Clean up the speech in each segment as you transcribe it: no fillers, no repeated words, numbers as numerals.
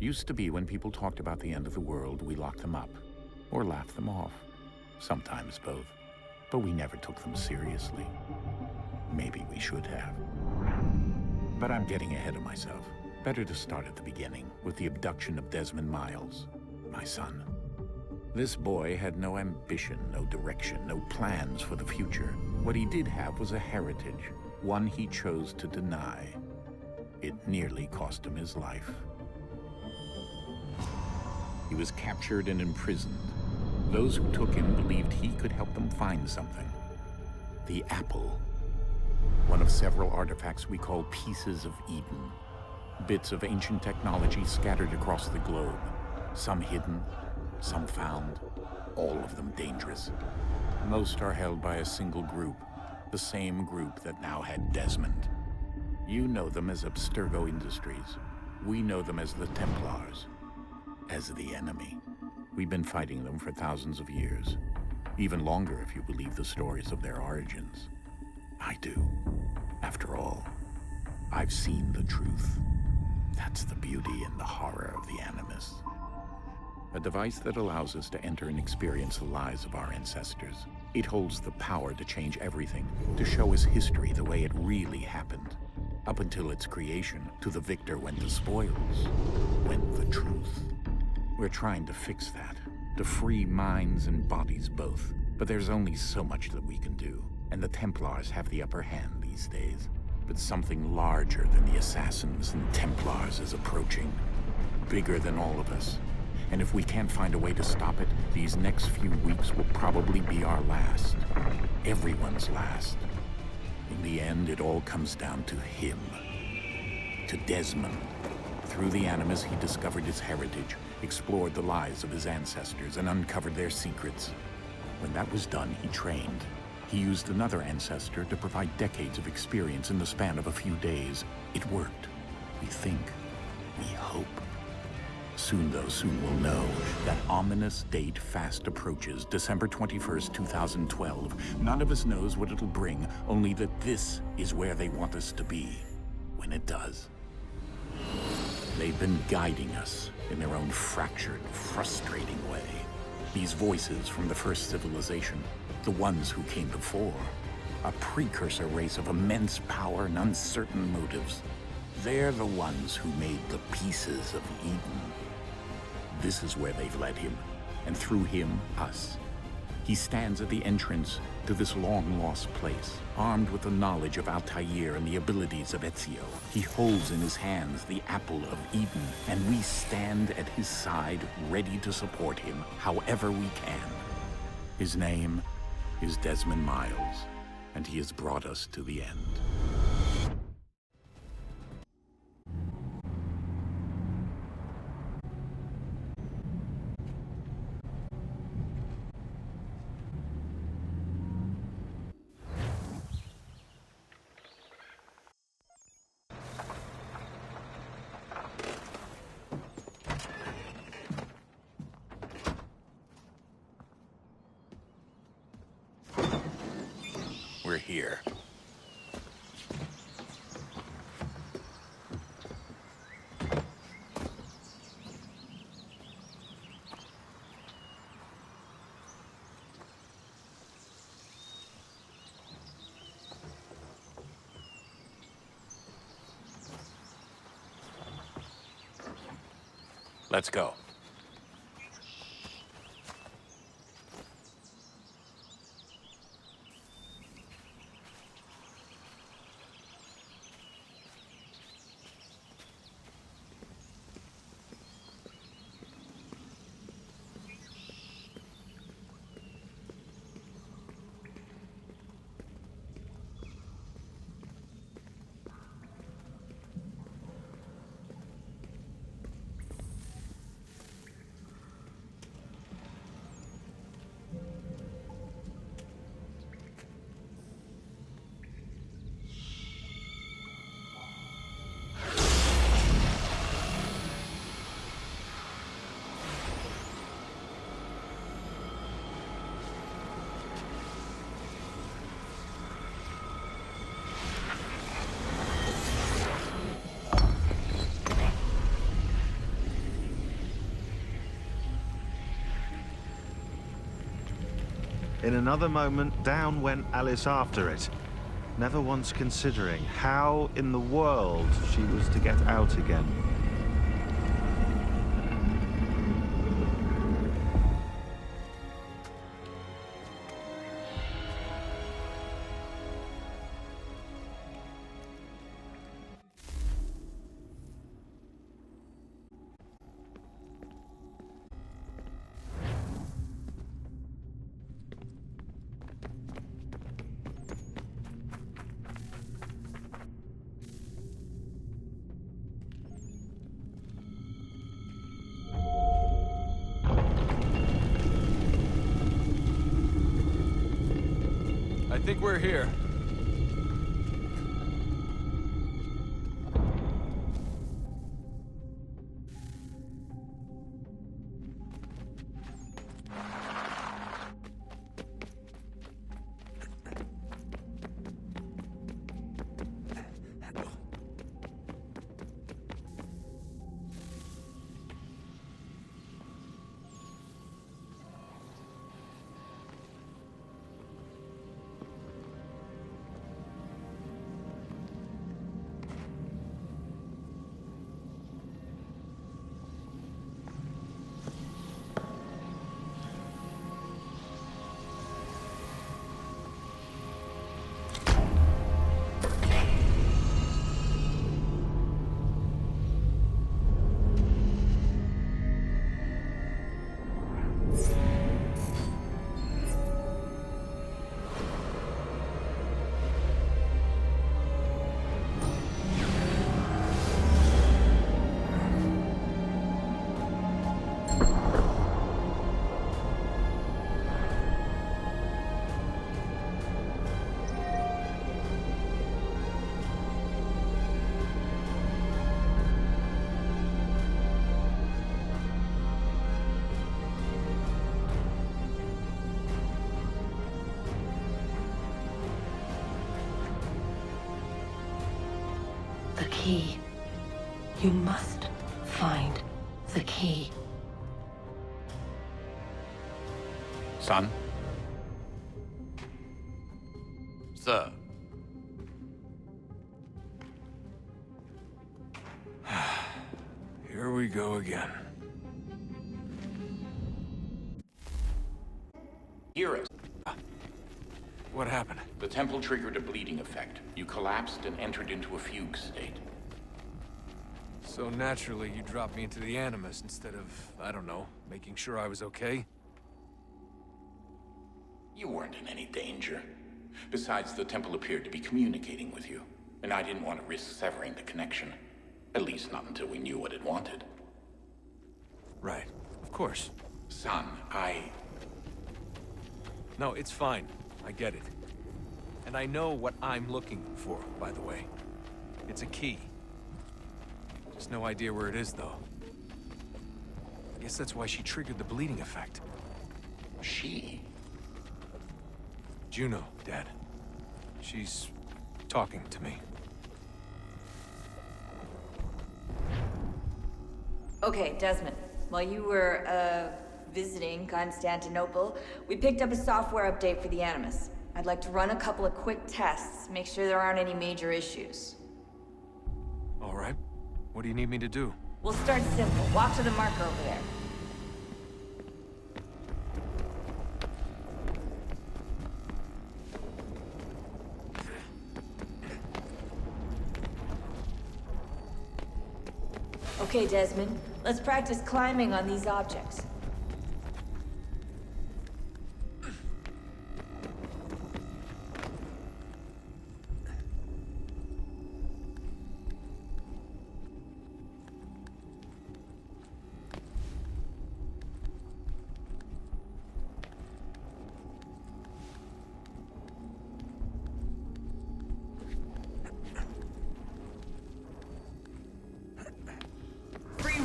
Used to be when people talked about the end of the world, we locked them up. Or laughed them off. Sometimes both. But we never took them seriously. Maybe we should have. But I'm getting ahead of myself. Better to start at the beginning, with the abduction of Desmond Miles, my son. This boy had no ambition, no direction, no plans for the future. What he did have was a heritage, one he chose to deny. It nearly cost him his life. He was captured and imprisoned. Those who took him believed he could help them find something. The apple. One of several artifacts we call pieces of Eden. Bits of ancient technology scattered across the globe. Some hidden, some found, all of them dangerous. Most are held by a single group, the same group that now had Desmond. You know them as Abstergo Industries. We know them as the Templars. As the enemy. We've been fighting them for thousands of years. Even longer if you believe the stories of their origins. I do. After all, I've seen the truth. That's the beauty and the horror of the Animus. A device that allows us to enter and experience the lives of our ancestors. It holds the power to change everything, to show us history the way it really happened. Up until its creation, to the victor went the spoils, went the truth. We're trying to fix that, to free minds and bodies both. But there's only so much that we can do, and the Templars have the upper hand these days. But something larger than the Assassins and Templars is approaching, bigger than all of us. And if we can't find a way to stop it, these next few weeks will probably be our last. Everyone's last. In the end, it all comes down to him. To Desmond. Through the Animus, he discovered his heritage, explored the lives of his ancestors, and uncovered their secrets. When that was done, he trained. He used another ancestor to provide decades of experience in the span of a few days. It worked. We think. We hope. Soon we'll know. That ominous date fast approaches, December 21st, 2012. None of us knows what it'll bring, only that this is where they want us to be, when it does. They've been guiding us in their own fractured, frustrating way. These voices from the first civilization, the ones who came before, a precursor race of immense power and uncertain motives. They're the ones who made the pieces of Eden. This is where they've led him, and through him, us. He stands at the entrance to this long-lost place, armed with the knowledge of Altair and the abilities of Ezio. He holds in his hands the apple of Eden, and we stand at his side, ready to support him however we can. His name is Desmond Miles, and he has brought us to the end. We're here. Let's go. In another moment, down went Alice after it, never once considering how in the world she was to get out again. I think we're here. The key. You must find the key. Son? Sir. Here we go again. Hear us. What happened? The temple triggered a bleeding effect. You collapsed and entered into a fugue state. So naturally, you dropped me into the Animus instead of, I don't know, making sure I was okay? You weren't in any danger. Besides, the temple appeared to be communicating with you, and I didn't want to risk severing the connection. At least not until we knew what it wanted. Right. Of course. Son, No, it's fine. I get it. And I know what I'm looking for, by the way. It's a key. Just no idea where it is, though. I guess that's why she triggered the bleeding effect. She? Juno, Dad. She's talking to me. Okay, Desmond. While you were, visiting Constantinople, we picked up a software update for the Animus. I'd like to run a couple of quick tests, make sure there aren't any major issues. All right. What do you need me to do? We'll start simple. Walk to the marker over there. Okay, Desmond. Let's practice climbing on these objects.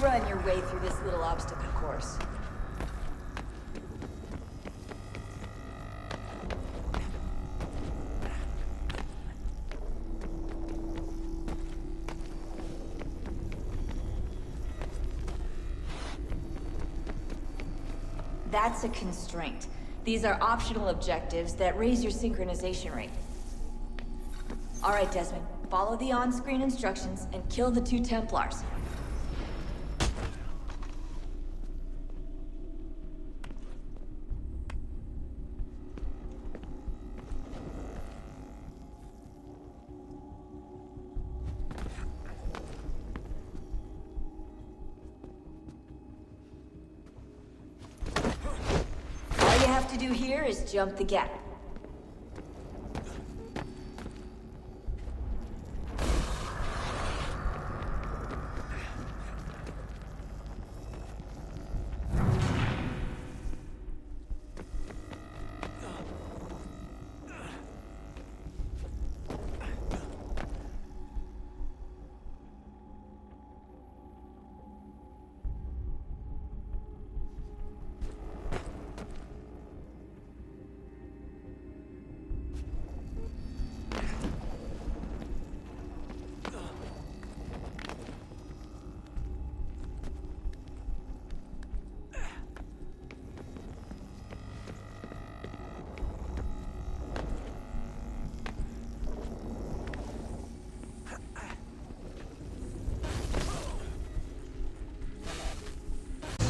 Run your way through this little obstacle course. That's a constraint. These are optional objectives that raise your synchronization rate. Alright, Desmond. Follow the on-screen instructions and kill the 2 Templars. All you have to do here is jump the gap.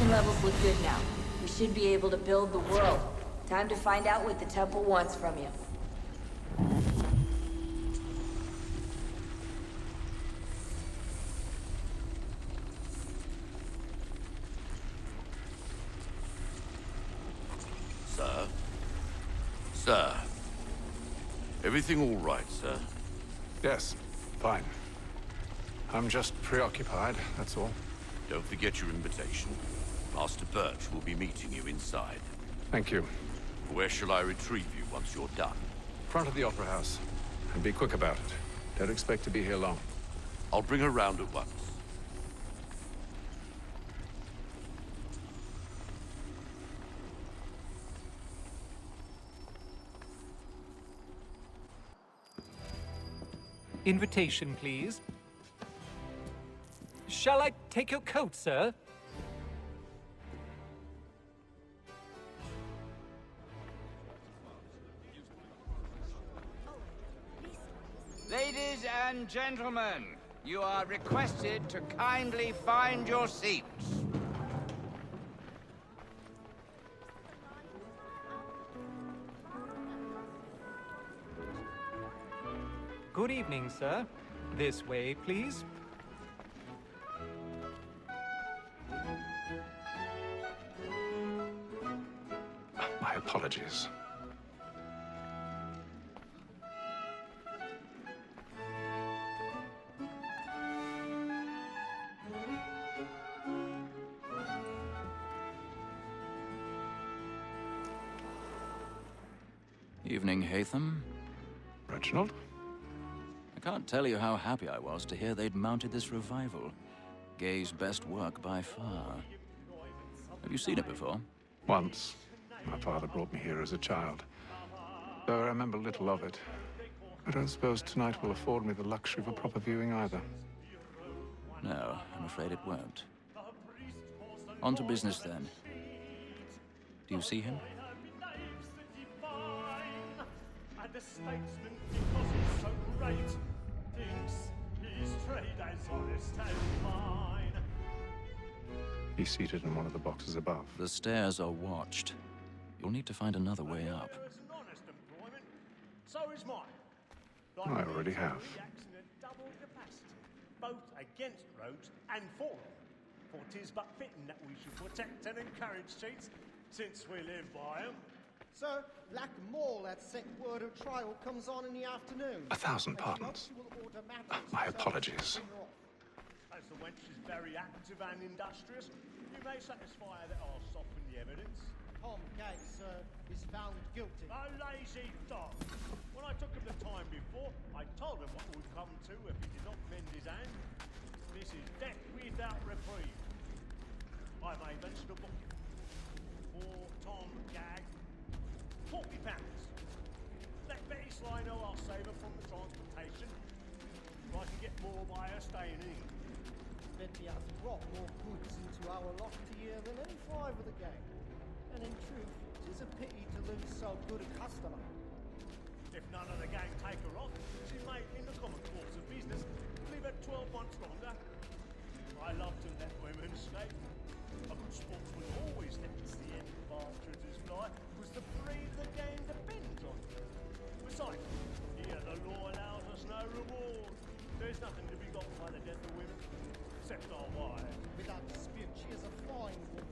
Levels look good now. We should be able to build the world. Time to find out what the temple wants from you. Sir? Sir? Everything all right, sir? Yes, fine. I'm just preoccupied, that's all. Don't forget your invitation. Master Birch will be meeting you inside. Thank you. Where shall I retrieve you once you're done? Front of the Opera House. And be quick about it. Don't expect to be here long. I'll bring her round at once. Invitation, please. Shall I take your coat, sir? Ladies and gentlemen, you are requested to kindly find your seats. Good evening, sir. This way, please. My apologies. Evening, Haytham. Reginald? I can't tell you how happy I was to hear they'd mounted this revival. Gay's best work by far. Have you seen it before? Once. My father brought me here as a child. Though I remember little of it. I don't suppose tonight will afford me the luxury of a proper viewing either. No, I'm afraid it won't. On to business, then. Do you see him? The statesman, because he's so great, thinks his trade as honest as mine. He's seated in one of the boxes above. The stairs are watched. You'll need to find another way up. It's an honest employment. So is mine. I already have. Acts in a double capacity, both against rogues and for them. For 'tis but fitting that we should protect and encourage cheats, since we live by them. Sir, lack more that sick word of trial comes on in the afternoon. 1,000 pardons. My apologies. As the wench is very active and industrious, you may satisfy that I'll soften the evidence. Tom Gay, sir, is found guilty. A lazy dog. When I took him the time before, I told him what would come to if he did not mend his hand. This is death without reprieve. I may mention a book. For Tom Gag, £40. Let Betty Sly know I'll save her from the transportation. So I can get more by her staying in. Betty has brought more goods into our loft here than any five of the gang. And in truth, 'Tis a pity to lose so good a customer. If none of the gang take her off, she may, in the common course of business, leave her 12 months longer. I love to let women escape. A good sportsman always lets the end bastards fly, because the breed of the game depends on it. Besides, here the law allows us no reward. There's nothing to be got by the death of women, except our wives. Without dispute, she is a fine woman.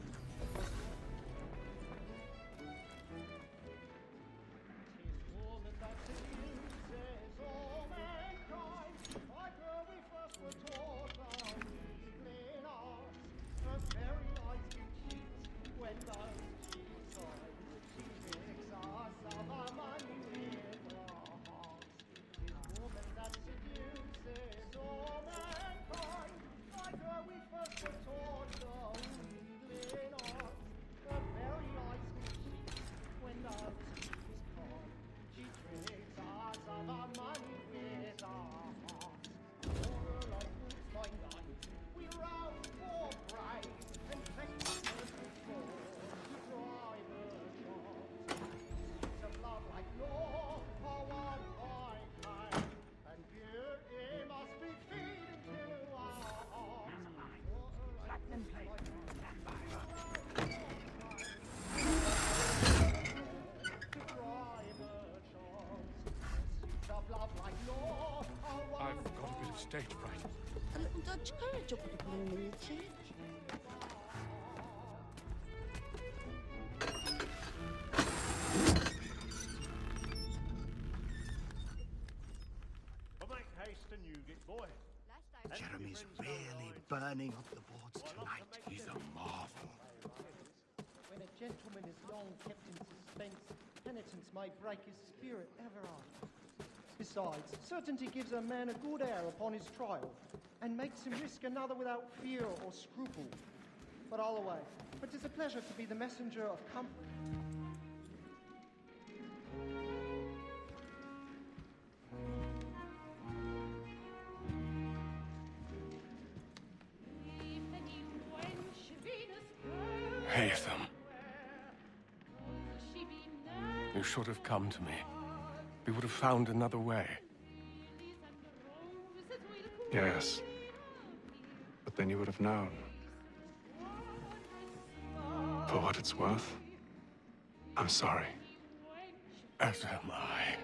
I've got a bit of stage fright. A little Dutch courage will put a bloom in your cheek. But make haste and you get boy. Jeremy's really burning up the boards tonight. He's a marvel. When a gentleman is long kept in suspense, penitence may break his spirit ever after. Besides, certainty gives a man a good air upon his trial, and makes him risk another without fear or scruple. But all away, for 'tis a pleasure to be the messenger of comfort. Haytham. You should have come to me. We would have found another way. Yes. But then you would have known. For what it's worth, I'm sorry. As am I.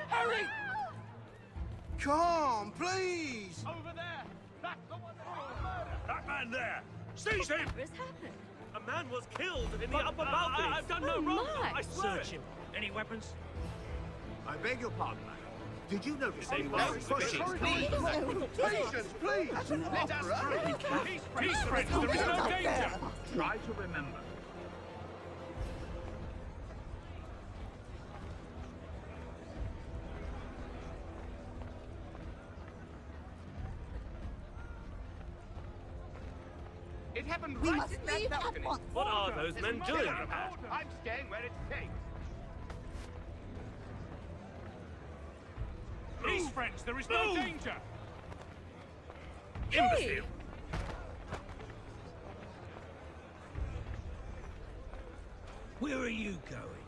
Hurry! Come, please! Over there! That's the one that murder! That man there! Seize him! What has happened? A man was killed in the upper balcony! I've done no wrong! my. I swear Search him. Any weapons? I beg your pardon, madam. Did you notice They anyone won't else? push it, please. Patience, please! Let us Peace, friends! There is no danger! Try to remember. It happened We right must in that leave at balcony. once. What are those men doing? I'm staying where it takes. Peace, friends! There is no danger! Hey! Where are you going?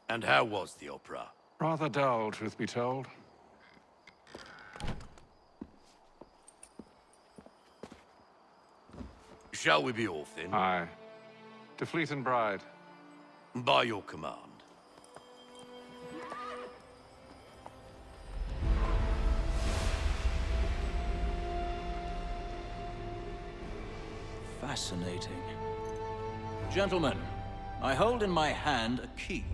And how was the opera? Rather dull, truth be told. Shall we be off then? Aye. To Fleet and Bride. By your command. Fascinating. Gentlemen, I hold in my hand a key.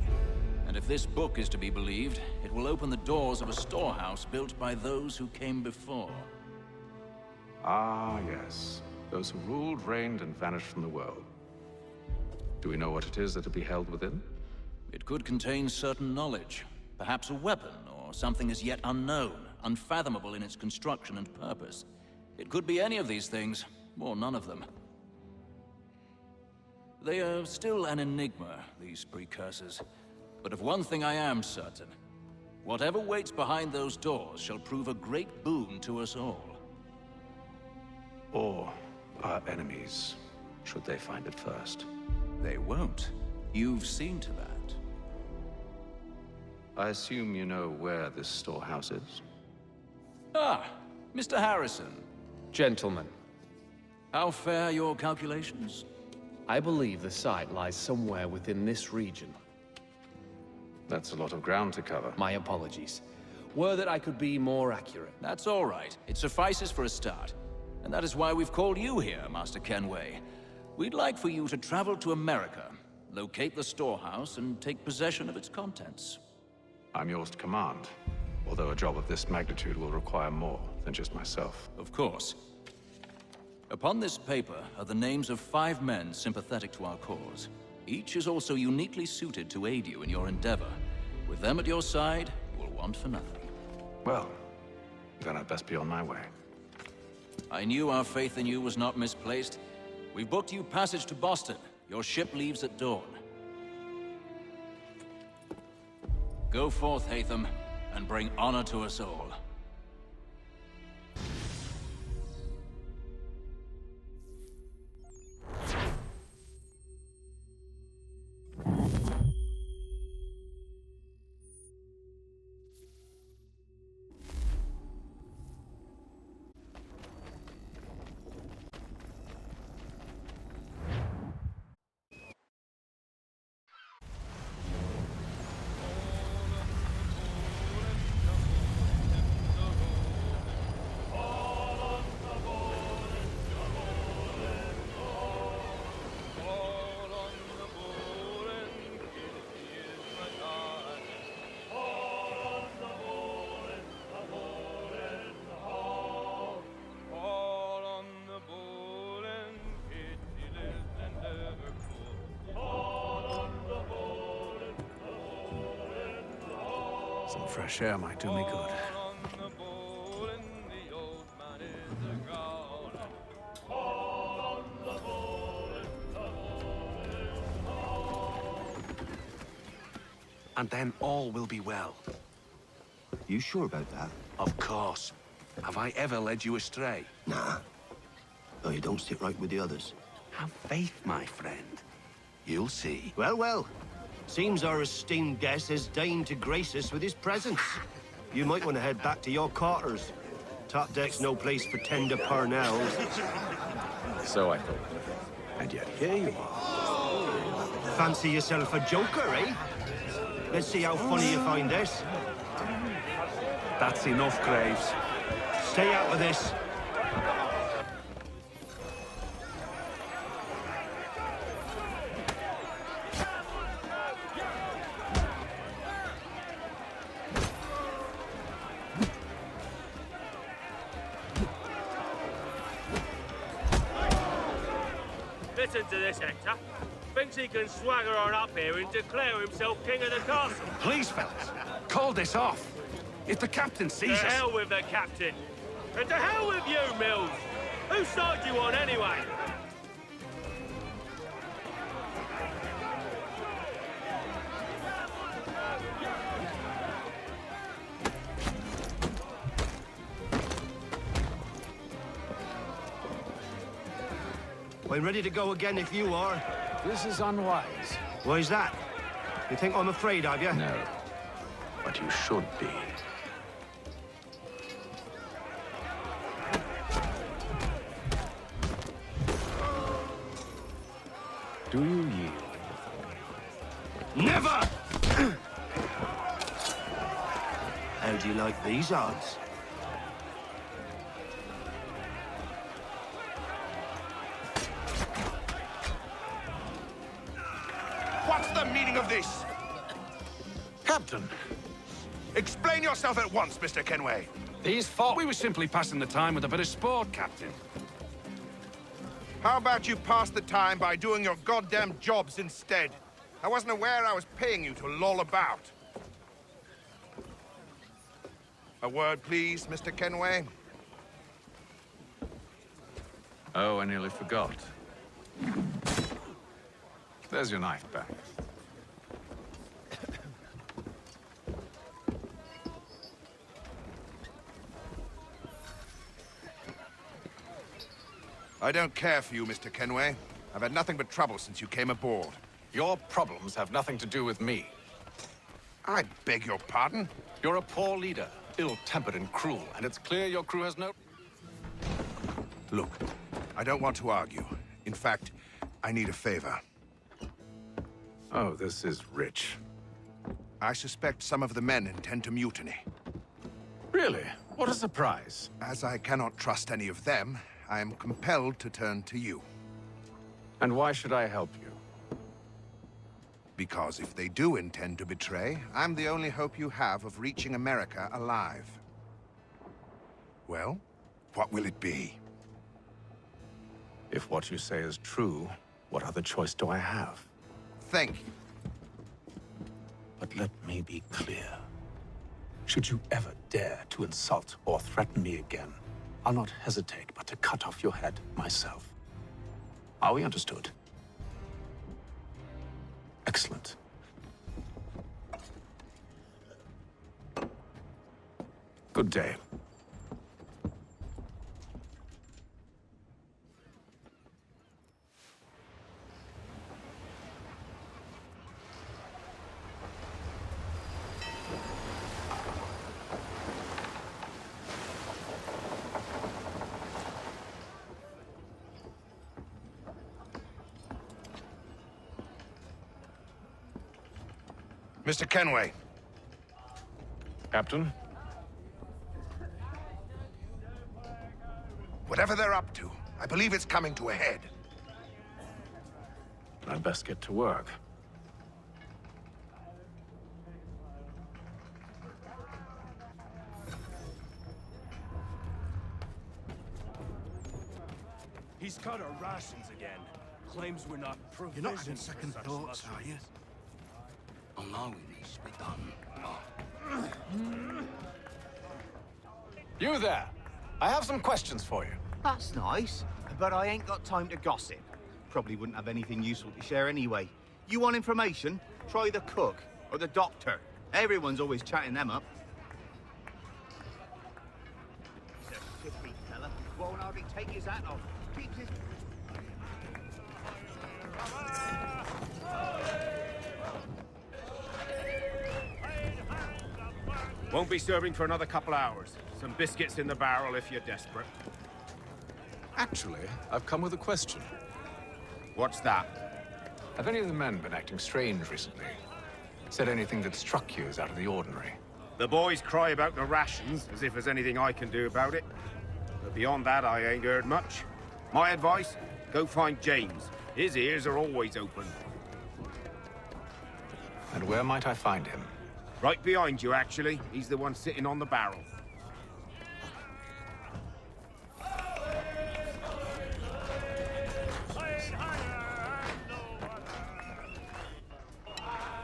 And if this book is to be believed, it will open the doors of a storehouse built by those who came before. Ah, yes. Those who ruled, reigned, and vanished from the world. Do we know what it is that will be held within? It could contain certain knowledge. Perhaps a weapon, or something as yet unknown, unfathomable in its construction and purpose. It could be any of these things, or none of them. They are still an enigma, these precursors. But of one thing I am certain. Whatever waits behind those doors shall prove a great boon to us all. Or our enemies, should they find it first. They won't. You've seen to that. I assume you know where this storehouse is? Ah, Mr. Harrison. Gentlemen. How fare your calculations? I believe the site lies somewhere within this region. That's a lot of ground to cover. My apologies. Were that I could be more accurate. That's all right. It suffices for a start. And that is why we've called you here, Master Kenway. We'd like for you to travel to America, locate the storehouse, and take possession of its contents. I'm yours to command, although a job of this magnitude will require more than just myself. Of course. Upon this paper are the names of 5 men sympathetic to our cause. Each is also uniquely suited to aid you in your endeavor. With them at your side, you will want for nothing. Well, then I'd best be on my way. I knew our faith in you was not misplaced. We've booked you passage to Boston. Your ship leaves at dawn. Go forth, Haytham, and bring honor to us all. Some fresh air might do me good. And then all will be well. You sure about that? Of course. Have I ever led you astray? Nah. No, you don't stick right with the others. Have faith, my friend. You'll see. Well, well. Seems our esteemed guest has deigned to grace us with his presence. You might want to head back to your quarters. Top deck's no place for tender parnells. So I thought. And yet here you are. Fancy yourself a joker, eh? Let's see how funny you find this. That's enough, Graves. Stay out of this. Listen to this, Hector. Thinks he can swagger on up here and declare himself king of the castle. Please, fellas, call this off. If the captain sees us... To hell with the captain. And to hell with you, Mills. Whose side you on, anyway? I'm ready to go again if you are. This is unwise. Why's that? You think I'm afraid of you? No. But you should be. Do you yield? Never! How do you like these odds? What's the meaning of this? Captain! Explain yourself at once, Mr. Kenway. These fought. We were simply passing the time with a bit of sport, Captain. How about you pass the time by doing your goddamn jobs instead? I wasn't aware I was paying you to loll about. A word, please, Mr. Kenway. Oh, I nearly forgot. There's your knife back. I don't care for you, Mr. Kenway. I've had nothing but trouble since you came aboard. Your problems have nothing to do with me. I beg your pardon? You're a poor leader, ill-tempered and cruel, and it's clear your crew has no... Look, I don't want to argue. In fact, I need a favor. Oh, this is rich. I suspect some of the men intend to mutiny. Really? What a surprise. As I cannot trust any of them, I am compelled to turn to you. And why should I help you? Because if they do intend to betray, I'm the only hope you have of reaching America alive. Well, what will it be? If what you say is true, what other choice do I have? Thank you. But let me be clear. Should you ever dare to insult or threaten me again, I'll not hesitate but to cut off your head myself. Are we understood? Excellent. Good day. Mr. Kenway. Captain? Whatever they're up to, I believe it's coming to a head. I'd best get to work. He's cut our rations again. Claims we're not provisioned. You're not having second thoughts, are you? Allowing these to be done. You there! I have some questions for you. That's nice, but I ain't got time to gossip. Probably wouldn't have anything useful to share anyway. You want information? Try the cook or the doctor. Everyone's always chatting them up. He's a fiddly fella. Won't hardly take his hat off. Keeps his... Won't be serving for another couple hours. Some biscuits in the barrel if you're desperate. Actually, I've come with a question. What's that? Have any of the men been acting strange recently? Said anything that struck you as out of the ordinary? The boys cry about the rations, as if there's anything I can do about it. But beyond that, I ain't heard much. My advice, go find James. His ears are always open. And where might I find him? Right behind you, actually. He's the one sitting on the barrel.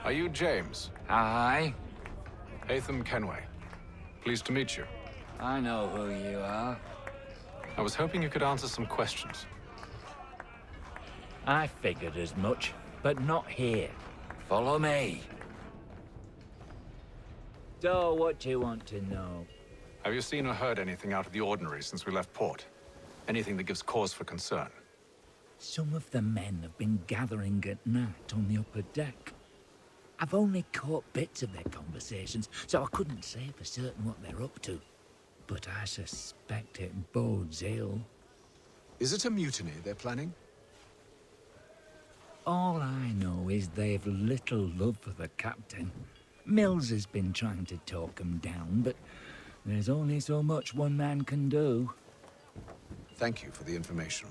Are you James? Aye. Haytham Kenway. Pleased to meet you. I know who you are. I was hoping you could answer some questions. I figured as much, but not here. Follow me. So, what do you want to know? Have you seen or heard anything out of the ordinary since we left port? Anything that gives cause for concern? Some of the men have been gathering at night on the upper deck. I've only caught bits of their conversations, so I couldn't say for certain what they're up to. But I suspect it bodes ill. Is it a mutiny they're planning? All I know is they've little love for the captain. Mills has been trying to talk them down, but there's only so much one man can do. Thank you for the information.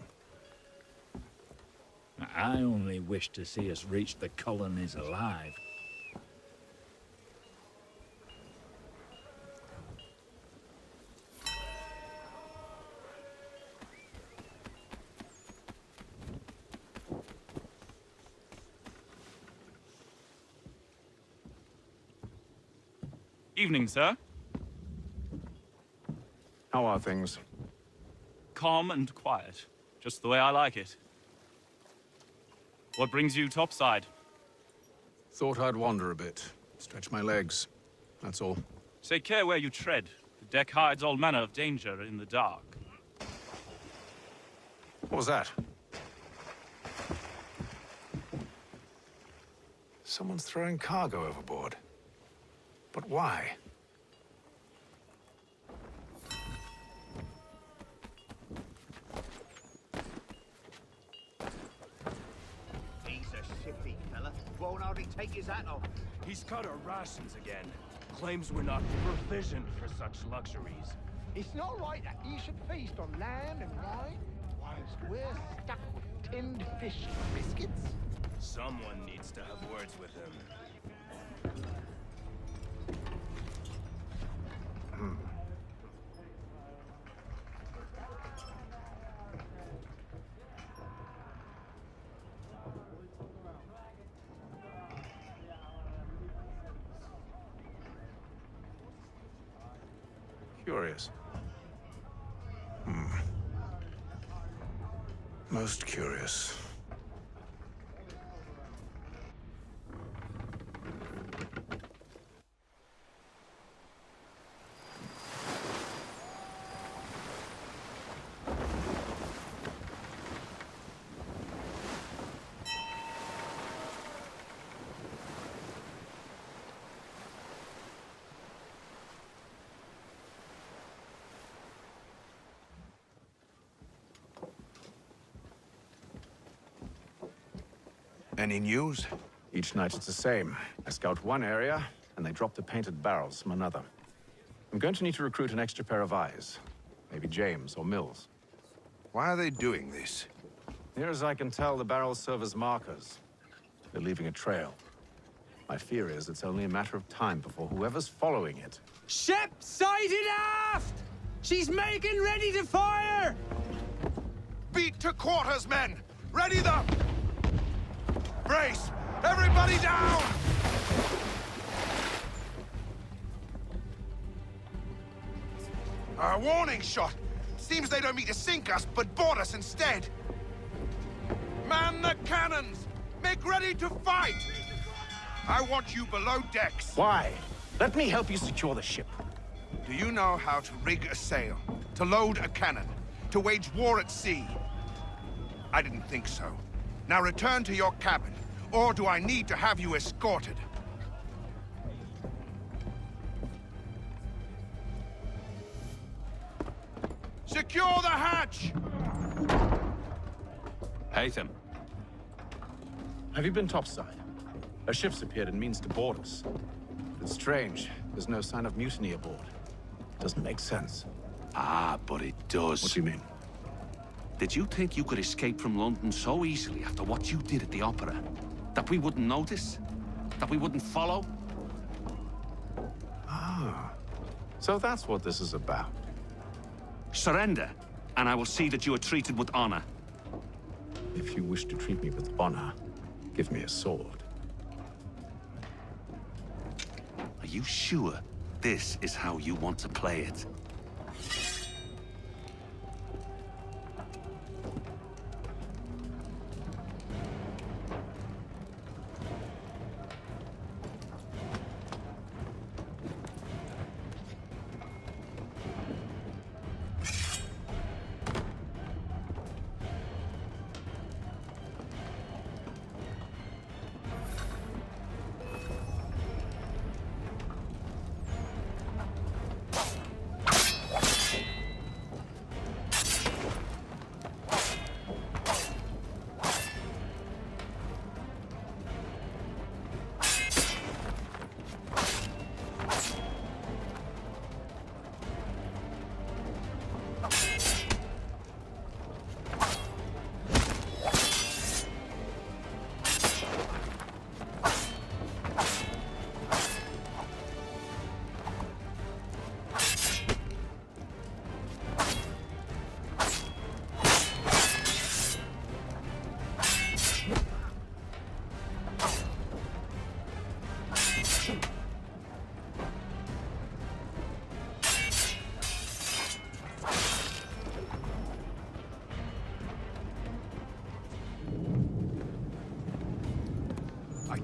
I only wish to see us reach the colonies alive. Evening, sir. How are things? Calm and quiet. Just the way I like it. What brings you topside? Thought I'd wander a bit. Stretch my legs. That's all. Take care where you tread. The deck hides all manner of danger in the dark. What was that? Someone's throwing cargo overboard. But why? He's a shifty fella. Won't hardly take his hat off. He's cut our rations again. Claims we're not provisioned for such luxuries. It's not right that he should feast on lamb and wine, whilst we're stuck with tinned fish and biscuits. Someone needs to have words with him. Curious. Most curious. Any news? Each night it's the same. I scout one area, and they drop the painted barrels from another. I'm going to need to recruit an extra pair of eyes. Maybe James or Mills. Why are they doing this? Near as I can tell, the barrels serve as markers. They're leaving a trail. My fear is it's only a matter of time before whoever's following it... Ship sighted aft! She's making ready to fire! Beat to quarters, men! Ready the... Brace! Everybody down! A warning shot! Seems they don't mean to sink us, but board us instead! Man the cannons! Make ready to fight! I want you below decks. Why? Let me help you secure the ship. Do you know how to rig a sail? To load a cannon? To wage war at sea? I didn't think so. Now return to your cabin, or do I need to have you escorted? Secure the hatch! Haytham. Have you been topside? A ship's appeared and means to board us. It's strange. There's no sign of mutiny aboard. Doesn't make sense. Ah, but it does. What do you mean? Did you think you could escape from London so easily after what you did at the opera? That we wouldn't notice? That we wouldn't follow? Ah. So that's what this is about. Surrender, and I will see that you are treated with honor. If you wish to treat me with honor, give me a sword. Are you sure this is how you want to play it?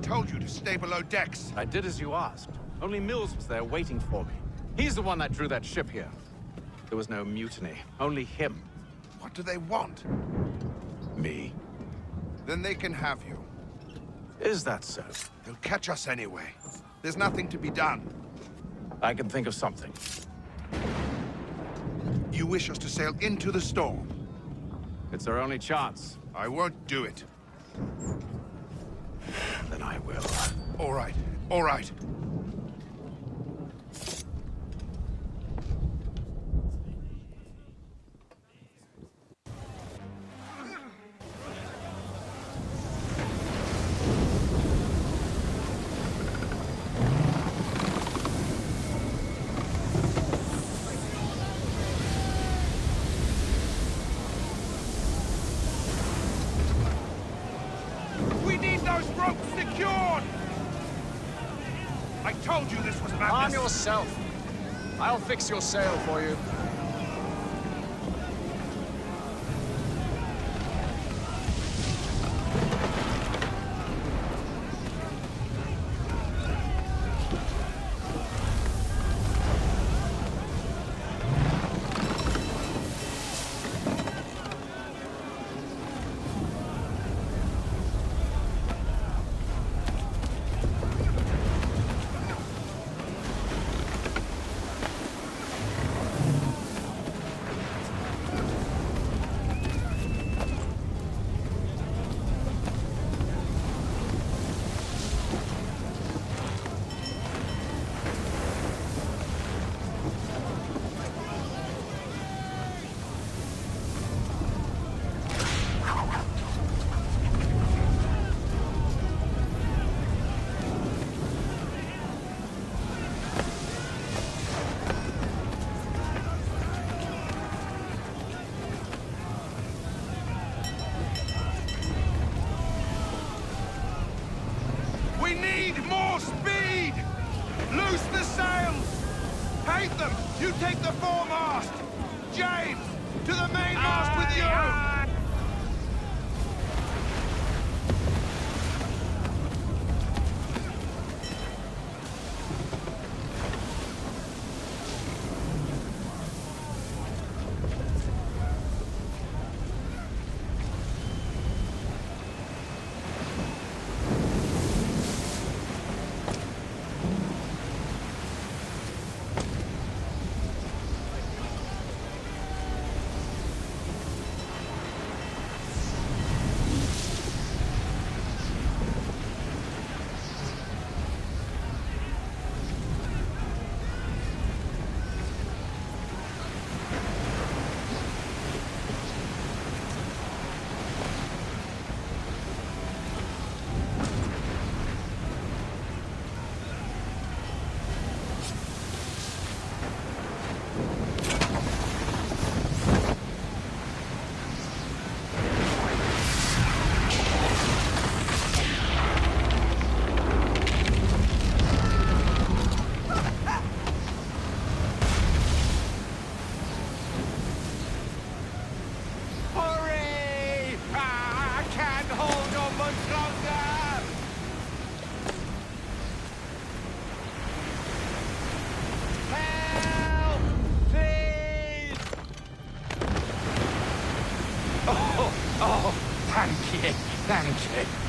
told you to stay below decks. I did as you asked. Only Mills was there waiting for me. He's the one that drew that ship here. There was no mutiny, only him. What do they want? Me? Then they can have you. Is that so? They'll catch us anyway. There's nothing to be done. I can think of something. You wish us to sail into the storm? It's our only chance. I won't do it. Then I will. All right, all right. We need those ropes secured! I told you this was madness! Arm yourself. I'll fix your sail for you. We need more speed! Loose the sails! Haytham, you take the foremast! James, to the mainmast with you! Thank you.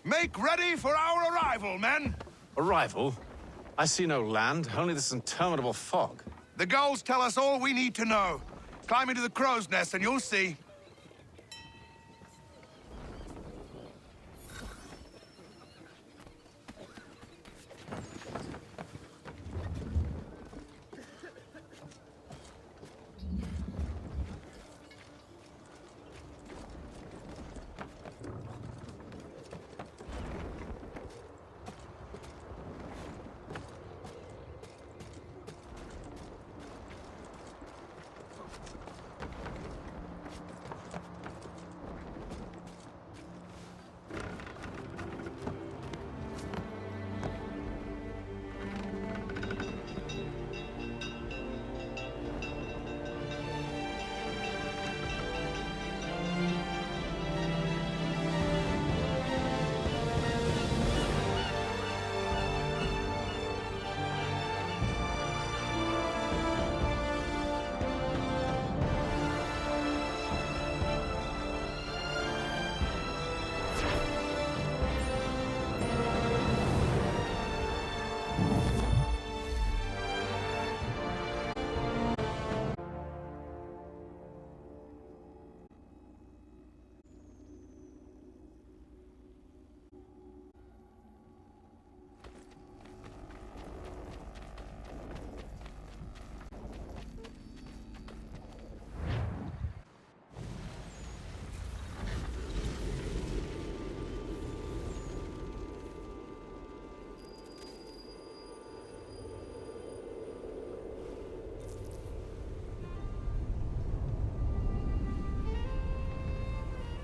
Make ready for our arrival, men! Arrival? I see no land, only this interminable fog. The gulls tell us all we need to know. Climb into the crow's nest and you'll see.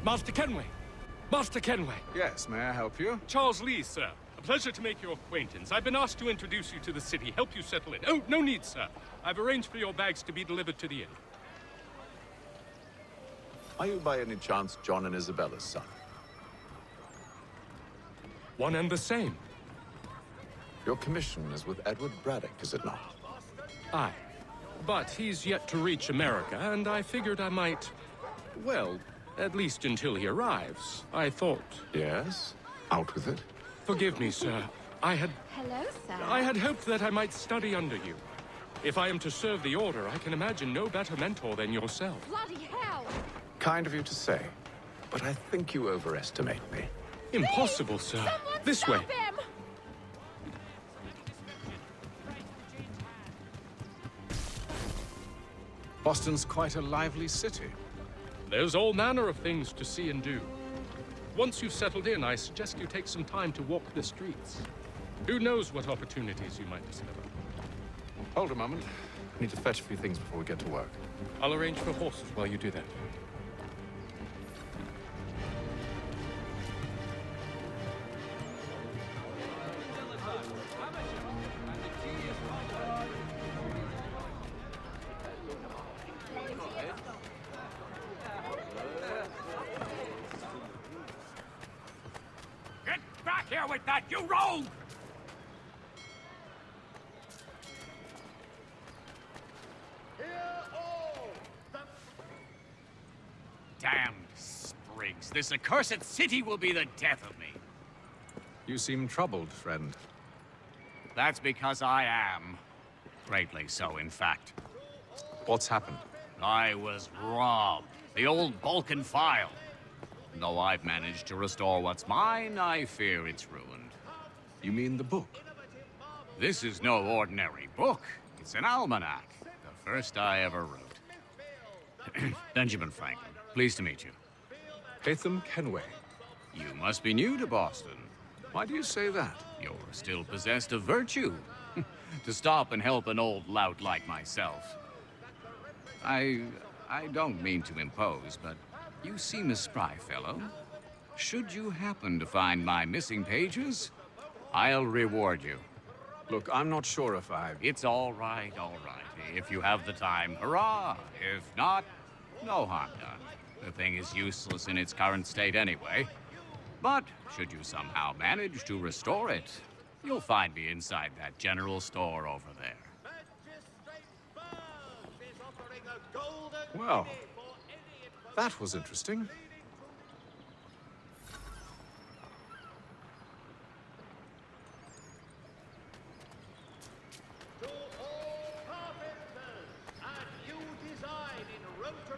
Master Kenway! Master Kenway! Yes, may I help you? Charles Lee, sir. A pleasure to make your acquaintance. I've been asked to introduce you to the city, help you settle in. Oh, no need, sir. I've arranged for your bags to be delivered to the inn. Are you by any chance John and Isabella's son? One and the same. Your commission is with Edward Braddock, is it not? Aye. But he's yet to reach America, and I figured I might... well, at least until he arrives. I thought... Yes? Out with it. Forgive me, sir. I had Hello, sir. hoped that I might study under you. If I am to serve the Order, I can imagine no better mentor than yourself. Bloody hell! Kind of you to say, but I think you overestimate me. Impossible, sir. Someone This way. stop him! Boston's quite a lively city. There's all manner of things to see and do. Once you've settled in, I suggest you take some time to walk the streets. Who knows what opportunities you might discover. Hold a moment. I need to fetch a few things before we get to work. I'll arrange for horses while you do that. Get back here with that, you rogue! Damned sprigs. This accursed city will be the death of me. You seem troubled, friend. That's because I am. Greatly so, in fact. What's happened? I was robbed. The old Balkan file. Though I've managed to restore what's mine, I fear it's ruined. You mean the book? This is no ordinary book. It's an almanac. The first I ever wrote. Benjamin Franklin. Pleased to meet you. Haytham Kenway. You must be new to Boston. Why do you say that? You're still possessed of virtue. To stop and help an old lout like myself. I don't mean to impose, but you seem a spry fellow. Should you happen to find my missing pages, I'll reward you. Look, I'm not sure if I... It's all right, all right. If you have the time, hurrah! If not, no harm done. The thing is useless in its current state anyway. But should you somehow manage to restore it, you'll find me inside that general store over there. Well, that was interesting.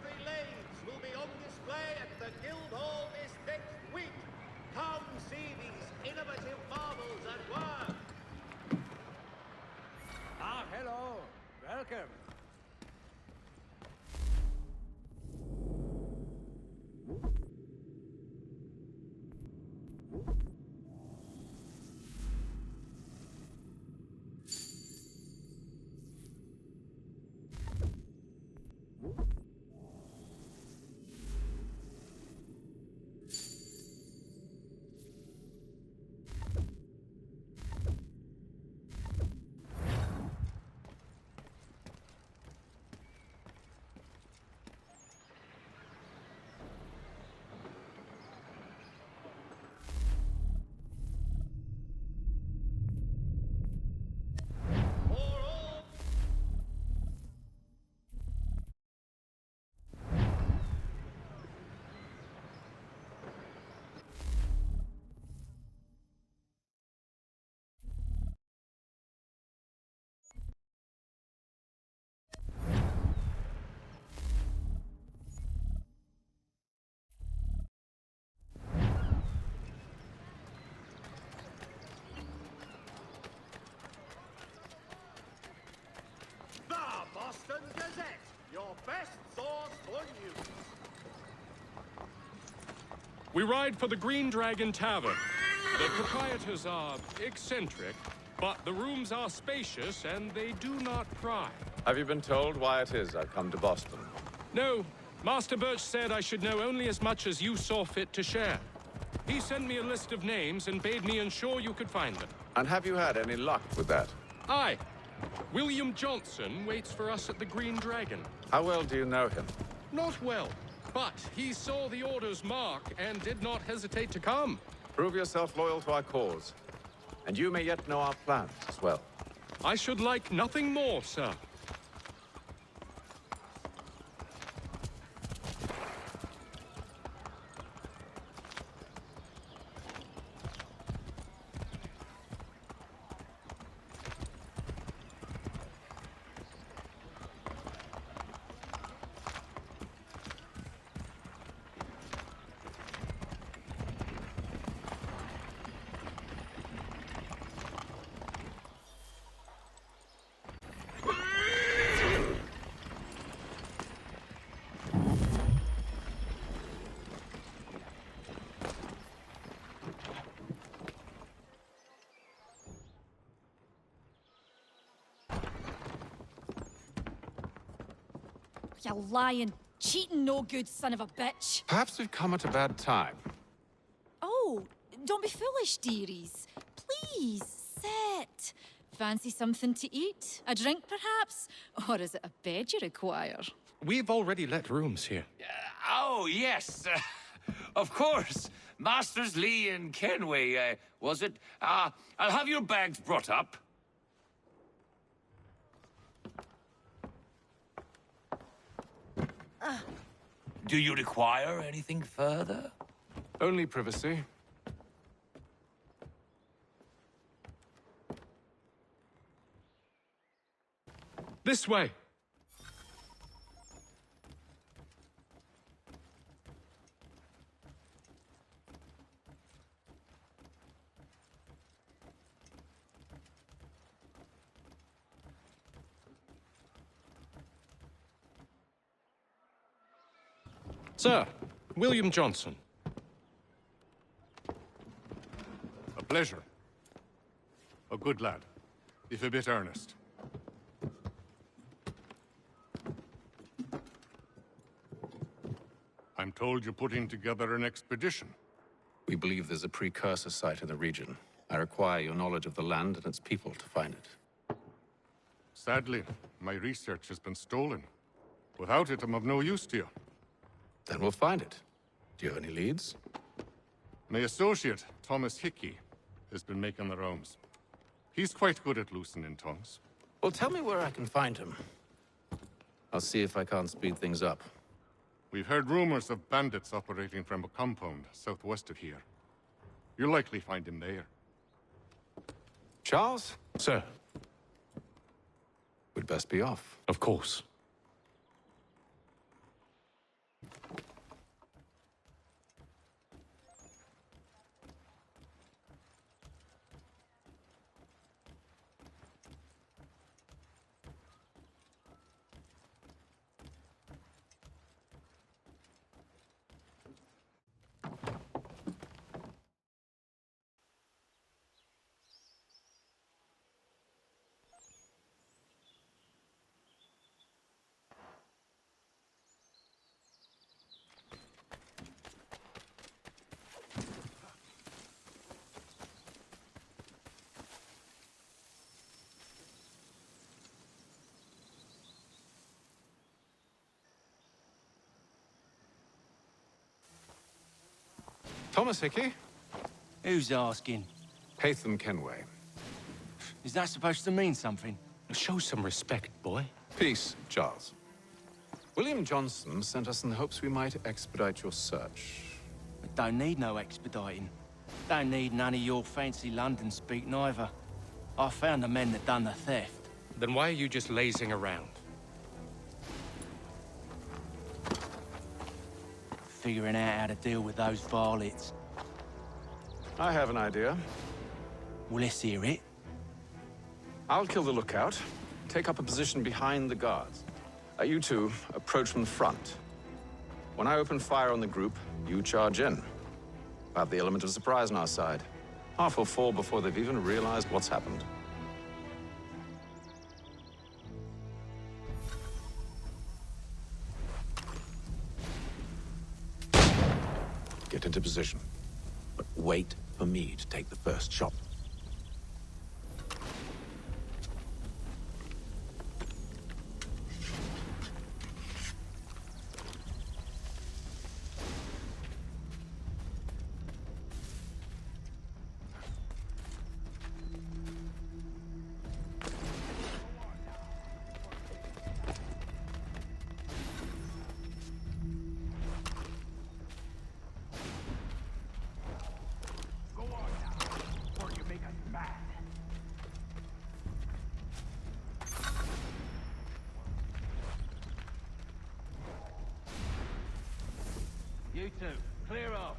Legendary Blades will be on display at the Guildhall this next week. Come see these innovative marvels at work. Ah, hello. Welcome. The Boston Gazette, your best source for news. We ride for the Green Dragon Tavern. The proprietors are eccentric, but the rooms are spacious and they do not pry. Have you been told why it is I've come to Boston? No. Master Birch said I should know only as much as you saw fit to share. He sent me a list of names and bade me ensure you could find them. And have you had any luck with that? Aye. William Johnson waits for us at the Green Dragon. How well do you know him? Not well, but he saw the order's mark and did not hesitate to come. Prove yourself loyal to our cause. And you may yet know our plans as well. I should like nothing more, sir. You lying, cheating, no good son of a bitch. Perhaps we've come at a bad time. Oh, don't be foolish, dearies. Please, sit. Fancy something to eat? A drink, perhaps? Or is it a bed you require? We've already let rooms here. Oh, yes. Of course. Masters Lee and Kenway, was it? I'll have your bags brought up. Do you require anything further? Only privacy. This way. Sir, William Johnson. A pleasure. A good lad, if a bit earnest. I'm told you're putting together an expedition. We believe there's a precursor site in the region. I require your knowledge of the land and its people to find it. Sadly, my research has been stolen. Without it, I'm of no use to you. Then we'll find it. Do you have any leads? My associate, Thomas Hickey, has been making the rounds. He's quite good at loosening tongues. Well, tell me where I can find him. I'll see if I can't speed things up. We've heard rumors of bandits operating from a compound southwest of here. You'll likely find him there. Charles? Sir. We'd best be off. Of course. Thomas Hickey? Who's asking? Haytham Kenway. Is that supposed to mean something? Show some respect, boy. Peace, Charles. William Johnson sent us in the hopes we might expedite your search. I don't need no expediting. Don't need none of your fancy London speak neither. I found the men that done the theft. Then why are you just lazing around? Figuring out how to deal with those varlets. I have an idea. Well, let's hear it. I'll kill the lookout, take up a position behind the guards. You two approach from the front. When I open fire on the group, you charge in. We'll have the element of surprise on our side. Half will fall before they've even realized what's happened. Get into position. But wait for me to take the first shot. You two, clear off.